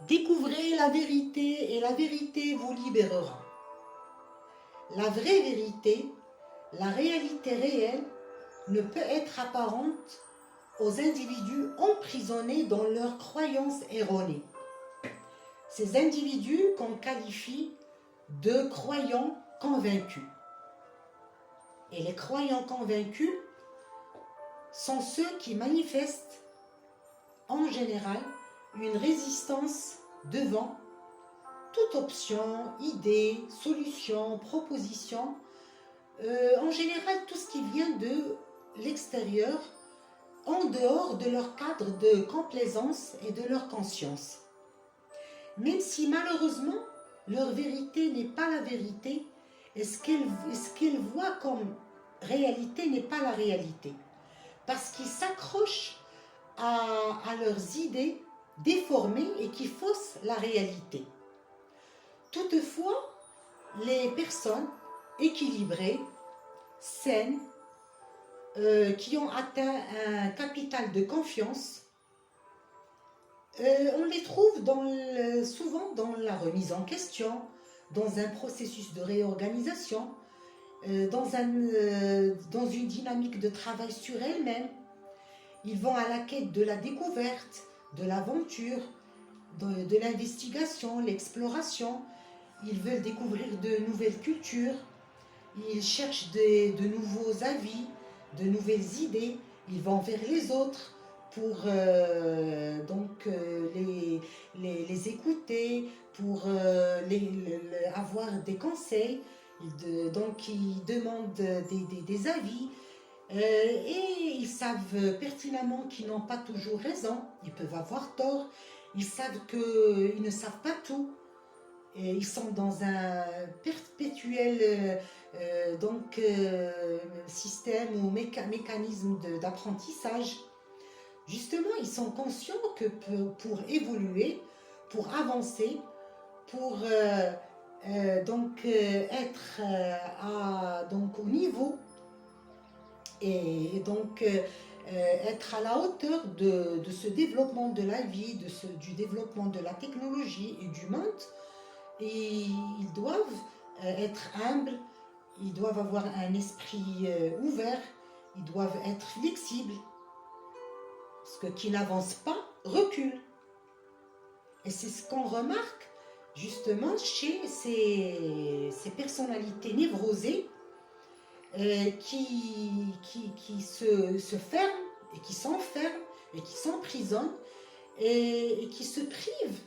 Découvrez la vérité et la vérité vous libérera. La vraie vérité, la réalité réelle, ne peut être apparente aux individus emprisonnés dans leurs croyances erronées. Ces individus qu'on qualifie de croyants convaincus. Et les croyants convaincus sont ceux qui manifestent en général une résistance devant toute option, idée, solution, proposition, en général tout ce qui vient de l'extérieur, en dehors de leur cadre de complaisance et de leur conscience. Même si malheureusement leur vérité n'est pas la vérité, et ce qu'elles voient comme réalité n'est pas la réalité. Parce qu'ils s'accrochent à leurs idées déformées et qui faussent la réalité. Toutefois, les personnes équilibrées, saines, qui ont atteint un capital de confiance, on les trouve souvent dans la remise en question, dans un processus de réorganisation, dans une dynamique de travail sur elles-mêmes. Ils vont à la quête de la découverte, de l'aventure, de l'investigation, l'exploration. Ils veulent découvrir de nouvelles cultures. Ils cherchent de nouveaux avis, de nouvelles idées. Ils vont vers les autres pour les écouter, pour avoir des conseils. Donc ils demandent des avis. Et ils savent pertinemment qu'ils n'ont pas toujours raison, ils peuvent avoir tort, ils savent qu'ils ne savent pas tout, et ils sont dans un perpétuel système ou mécanisme d'apprentissage. Justement, ils sont conscients que pour évoluer, pour avancer, pour être au niveau et donc être à la hauteur de ce développement de la vie, du développement de la technologie et du monde. Et ils doivent être humbles, ils doivent avoir un esprit ouvert, ils doivent être flexibles. Parce que qui n'avance pas, recule. Et c'est ce qu'on remarque justement chez ces personnalités névrosées qui se ferment et qui s'enferment et qui s'emprisonnent et qui se privent